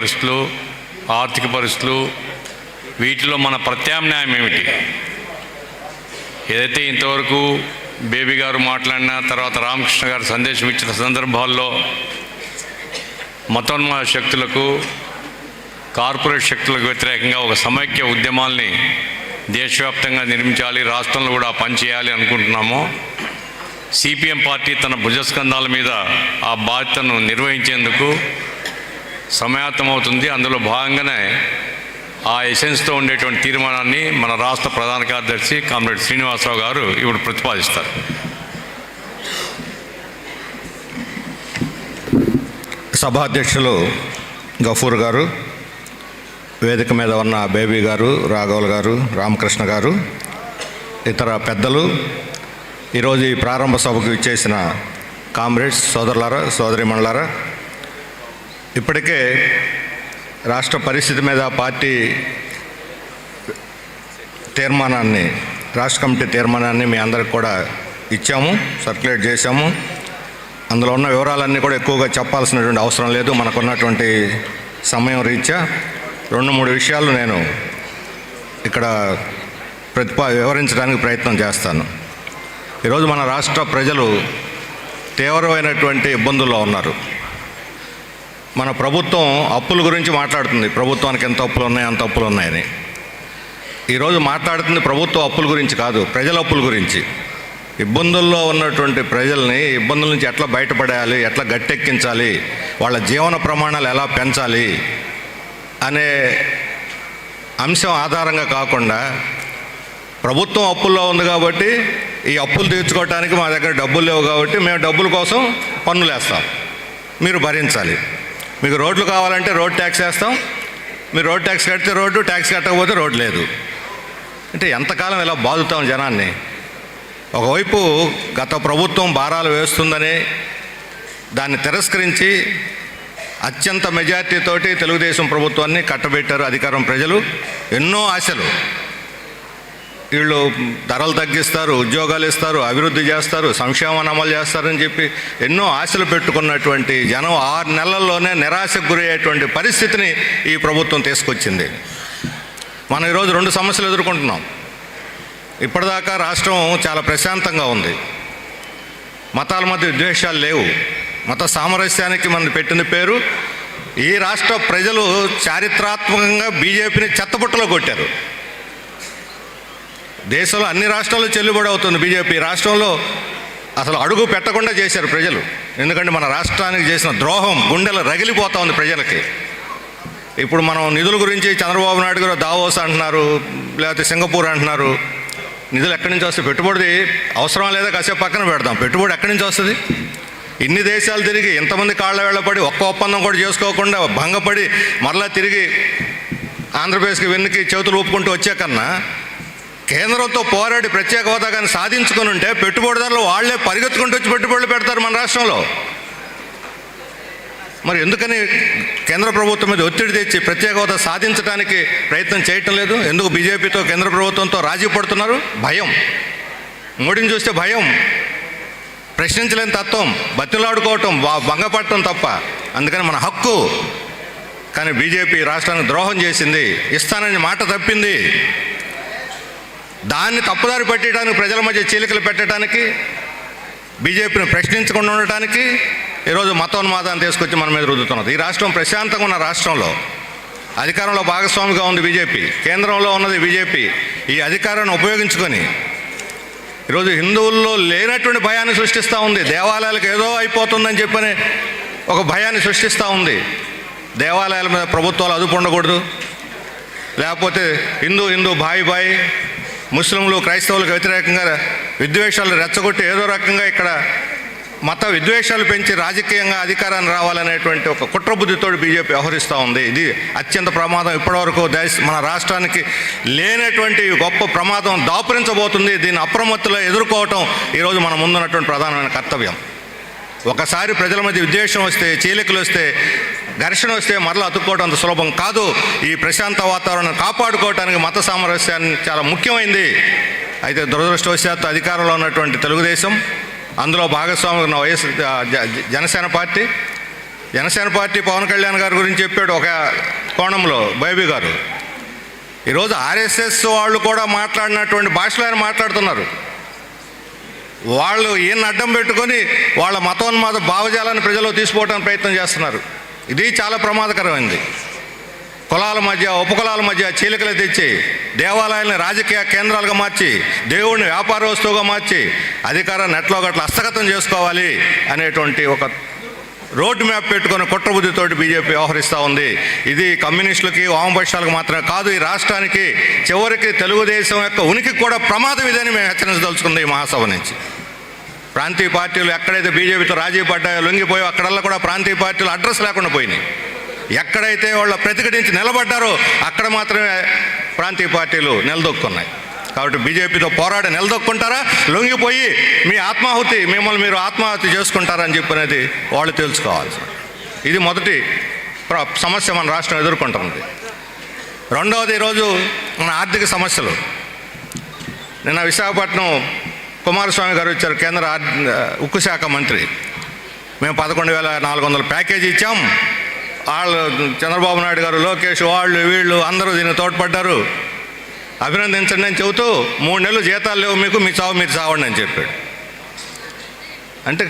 పరిస్థితులు, ఆర్థిక పరిస్థితులు, వీటిలో మన ప్రత్యామ్నాయం ఏమిటి? ఏదైతే ఇంతవరకు బేబీ గారు మాట్లాడిన తర్వాత రామకృష్ణ గారు సందేశం ఇచ్చిన సందర్భాల్లో మతోన్మాద శక్తులకు, కార్పొరేట్ శక్తులకు వ్యతిరేకంగా ఒక సమైక్య ఉద్యమాల్ని దేశవ్యాప్తంగా నిర్మించాలి, రాష్ట్రంలో కూడా పనిచేయాలి అనుకుంటున్నాము. సిపిఎం పార్టీ తన భుజస్కంధాల మీద ఆ బాధ్యతను నిర్వహించేందుకు సమాయత్తమవుతుంది. అందులో భాగంగానే ఆ ఎసెన్స్తో ఉండేటువంటి తీర్మానాన్ని మన రాష్ట్ర ప్రధాన కార్యదర్శి కామ్రేడ్ శ్రీనివాసరావు గారు ఇప్పుడు ప్రతిపాదిస్తారు. సభాధ్యక్షులు గఫూర్ గారు, వేదిక మీద ఉన్న బేబీ గారు, రాఘవులు గారు, రామకృష్ణ గారు, ఇతర పెద్దలు, ఈరోజు ఈ ప్రారంభ సభకు ఇచ్చేసిన కామ్రేడ్స్, సోదరులారా, సోదరీమణులారా, ఇప్పటికే రాష్ట్ర పరిస్థితి మీద పార్టీ తీర్మానాన్ని, రాష్ట్ర కమిటీ తీర్మానాన్ని మీ అందరికి కూడా ఇచ్చాము, సర్క్యులేట్ చేశాము. అందులో ఉన్న వివరాలన్నీ కూడా ఎక్కువగా చెప్పాల్సినటువంటి అవసరం లేదు. మనకున్నటువంటి సమయం రీత్యా 2-3 విషయాలు నేను ఇక్కడ వివరించడానికి ప్రయత్నం చేస్తాను. ఈరోజు మన రాష్ట్ర ప్రజలు తీవ్రమైనటువంటి ఇబ్బందుల్లో ఉన్నారు. మన ప్రభుత్వం అప్పుల గురించి మాట్లాడుతుంది. ప్రభుత్వానికి ఎంత అప్పులు ఉన్నాయి, అంత అప్పులు ఉన్నాయని. ఈరోజు మాట్లాడుతుంది ప్రభుత్వ అప్పుల గురించి కాదు, ప్రజల అప్పుల గురించి. ఇబ్బందుల్లో ఉన్నటువంటి ప్రజల్ని ఇబ్బందుల నుంచి ఎట్లా బయటపడేయాలి, ఎట్లా గట్టెక్కించాలి, వాళ్ళ జీవన ప్రమాణాలు ఎలా పెంచాలి అనే అంశం ఆధారంగా కాకుండా, ప్రభుత్వం అప్పుల్లో ఉంది కాబట్టి ఈ అప్పులు తీర్చుకోవడానికి మా దగ్గర డబ్బులు లేవు కాబట్టి మేము డబ్బుల కోసం పన్నులు వేస్తాం, మీరు భరించాలి. మీకు రోడ్లు కావాలంటే రోడ్ ట్యాక్స్ వేస్తాం, మీరు రోడ్ ట్యాక్స్ కడితే రోడ్డు, ట్యాక్స్ కట్టకపోతే రోడ్డు లేదు. అంటే ఎంతకాలం ఇలా బాదుతాం జనాన్ని? ఒకవైపు గత ప్రభుత్వం భారాలు వేస్తుందని దాన్ని తిరస్కరించి అత్యంత మెజార్టీతోటి తెలుగుదేశం ప్రభుత్వాన్ని కట్టబెట్టారు అధికారం ప్రజలు. ఎన్నో ఆశలు, వీళ్ళు ధరలు తగ్గిస్తారు, ఉద్యోగాలు ఇస్తారు, అభివృద్ధి చేస్తారు, సంక్షేమాన్ని అమలు చేస్తారని చెప్పి ఎన్నో ఆశలు పెట్టుకున్నటువంటి జనం 6 నెలల్లోనే నిరాశకు గురయ్యేటువంటి పరిస్థితిని ఈ ప్రభుత్వం తీసుకొచ్చింది. మనం ఈరోజు 2 సమస్యలు ఎదుర్కొంటున్నాం. ఇప్పటిదాకా రాష్ట్రం చాలా ప్రశాంతంగా ఉంది. మతాల మధ్య విద్వేషాలు లేవు. మత సామరస్యానికి మనం పెట్టిన పేరు. ఈ రాష్ట్ర ప్రజలు చారిత్రాత్మకంగా బీజేపీని చెత్తపుట్టలో కొట్టారు. దేశంలో అన్ని రాష్ట్రాల్లో చెల్లుబడి అవుతుంది బీజేపీ. రాష్ట్రంలో అసలు అడుగు పెట్టకుండా చేశారు ప్రజలు. ఎందుకంటే మన రాష్ట్రానికి చేసిన ద్రోహం గుండెలు రగిలిపోతూ ఉంది ప్రజలకి. ఇప్పుడు మనం నిధుల గురించి చంద్రబాబు నాయుడు గారు దావోస్ అంటున్నారు, లేకపోతే సింగపూర్ అంటున్నారు. నిధులు ఎక్కడి నుంచి వస్తాయి? పెట్టుబడి అవసరం లేదా కాసేపు పక్కన పెడదాం. పెట్టుబడి ఎక్కడి నుంచి వస్తుంది? ఇన్ని దేశాలు తిరిగి ఎంతమంది కాళ్ళ వేళ్ళపడి ఒక్క ఒప్పందం కూడా చేసుకోకుండా భంగపడి మరలా తిరిగి ఆంధ్రప్రదేశ్కి వెన్నుకి చేతులు ఊపుకుంటూ వచ్చే కన్నా కేంద్రంతో పోరాడి ప్రత్యేక హోదా కానీ సాధించుకుని ఉంటే పెట్టుబడిదారులు వాళ్లే పరిగెత్తుకుంటూ వచ్చి పెట్టుబడులు పెడతారు మన రాష్ట్రంలో. మరి ఎందుకని కేంద్ర ప్రభుత్వం మీద ఒత్తిడి తెచ్చి ప్రత్యేక హోదా సాధించడానికి ప్రయత్నం చేయటం లేదు? ఎందుకు బీజేపీతో కేంద్ర ప్రభుత్వంతో రాజీ పడుతున్నారు? భయం. మోడీని చూస్తే భయం, ప్రశ్నించలేని తత్వం, బతిలాడుకోవటం, భంగపడటం తప్ప. అందుకని మన హక్కు. కానీ బీజేపీ రాష్ట్రానికి ద్రోహం చేసింది, ఇస్తానని మాట తప్పింది. దాన్ని తప్పుదారి పట్టడానికి, ప్రజల మధ్య చీలికలు పెట్టడానికి, బీజేపీని ప్రశ్నించకుండా ఉండటానికి ఈరోజు మతోన్మాదాన్ని తీసుకొచ్చి మన మీద రుద్దుతున్నది. ఈ రాష్ట్రం ప్రశాంతంగా ఉన్న రాష్ట్రంలో అధికారంలో భాగస్వామిగా ఉంది బీజేపీ, కేంద్రంలో ఉన్నది బీజేపీ. ఈ అధికారాన్ని ఉపయోగించుకొని ఈరోజు హిందువుల్లో లేనటువంటి భయాన్ని సృష్టిస్తూ ఉంది. దేవాలయాలకు ఏదో అయిపోతుందని చెప్పని ఒక భయాన్ని సృష్టిస్తూ ఉంది. దేవాలయాల మీద ప్రభుత్వాలు అదుపు ఉండకూడదు, లేకపోతే హిందూ బాయి ముస్లింలు క్రైస్తవులకు వ్యతిరేకంగా విద్వేషాలు రెచ్చగొట్టి ఏదో రకంగా ఇక్కడ మత విద్వేషాలు పెంచి రాజకీయంగా అధికారాన్ని రావాలనేటువంటి ఒక కుట్రబుద్ధితో బీజేపీ వ్యవహరిస్తూ ఉంది. ఇది అత్యంత ప్రమాదం. ఇప్పటివరకు మన రాష్ట్రానికి లేనటువంటి గొప్ప ప్రమాదం దాపురించబోతుంది. దీన్ని అప్రమత్తులో ఎదుర్కోవటం ఈరోజు మన ముందున్నటువంటి ప్రధానమైన కర్తవ్యం. ఒకసారి ప్రజల మధ్య విద్వేషం వస్తే, చీలికలు వస్తే, ఘర్షణ వస్తే మరలా అతుక్కోవడం అంత సులభం కాదు. ఈ ప్రశాంత వాతావరణం కాపాడుకోవడానికి మత సామరస్యాన్ని చాలా ముఖ్యమైంది. అయితే దురదృష్టవశాత్తు అధికారంలో ఉన్నటువంటి తెలుగుదేశం, అందులో భాగస్వామి ఉన్న జనసేన పార్టీ జనసేన పార్టీ పవన్ కళ్యాణ్ గారి గురించి చెప్పాడు ఒక కోణంలో బైబీ గారు. ఈరోజు ఆర్ఎస్ఎస్ వాళ్ళు కూడా మాట్లాడినటువంటి భాషలో ఆయన మాట్లాడుతున్నారు. వాళ్ళు ఈయన అడ్డం పెట్టుకొని వాళ్ళ మతోన్మాద భావజాలాన్ని ప్రజల్లో తీసుకోవడానికి ప్రయత్నం చేస్తున్నారు. ఇది చాలా ప్రమాదకరమైంది. కులాల మధ్య ఉపకులాల మధ్య చీలికలు తెచ్చి దేవాలయాలను రాజకీయ కేంద్రాలుగా మార్చి దేవుడిని వ్యాపార వస్తువుగా మార్చి అధికారాన్ని ఎట్లో గట్ల హస్తగతం చేసుకోవాలి అనేటువంటి ఒక రోడ్ మ్యాప్ పెట్టుకొని కుట్రబుద్ధితోటి బీజేపీ వ్యవహరిస్తూ ఉంది. ఇది కమ్యూనిస్టులకి వామపక్షాలకు మాత్రమే కాదు, ఈ రాష్ట్రానికి చివరికి తెలుగుదేశం యొక్క ఉనికి కూడా ప్రమాదం ఇదని మేము హెచ్చరించదలుచుకుంది ఈ మహాసభ నుంచి. ప్రాంతీయ పార్టీలు ఎక్కడైతే బీజేపీతో రాజీ పడ్డాయో లొంగిపోయో అక్కడల్లా కూడా ప్రాంతీయ పార్టీలు అడ్రస్ లేకుండా పోయినాయి. ఎక్కడైతే వాళ్ళు ప్రతిఘటించి నిలబడ్డారో అక్కడ మాత్రమే ప్రాంతీయ పార్టీలు నిలదొక్కున్నాయి. కాబట్టి బీజేపీతో పోరాడి నిలదొక్కుంటారా, లొంగిపోయి మీ ఆత్మాహుతి మిమ్మల్ని మీరు ఆత్మాహుతి చేసుకుంటారని చెప్పనేది వాళ్ళు తెలుసుకోవాలి. ఇది మొదటి సమస్య మన రాష్ట్రం ఎదుర్కొంటుంది. రెండవది, ఈరోజు మన ఆర్థిక సమస్యలు. నిన్న విశాఖపట్నం కుమారస్వామి గారు వచ్చారు, కేంద్ర ఉక్కు శాఖ మంత్రి. మేము 11,400 ప్యాకేజీ ఇచ్చాం. వాళ్ళు చంద్రబాబు నాయుడు గారు, లోకేష్, వాళ్ళు వీళ్ళు అందరూ దీన్ని తోడ్పడ్డారు, అభినందించండి అని చెబుతూ 3 నెలలు జీతాలు లేవు మీకు, మీ చావు మీరు చావండి అని చెప్పాడు. అంటే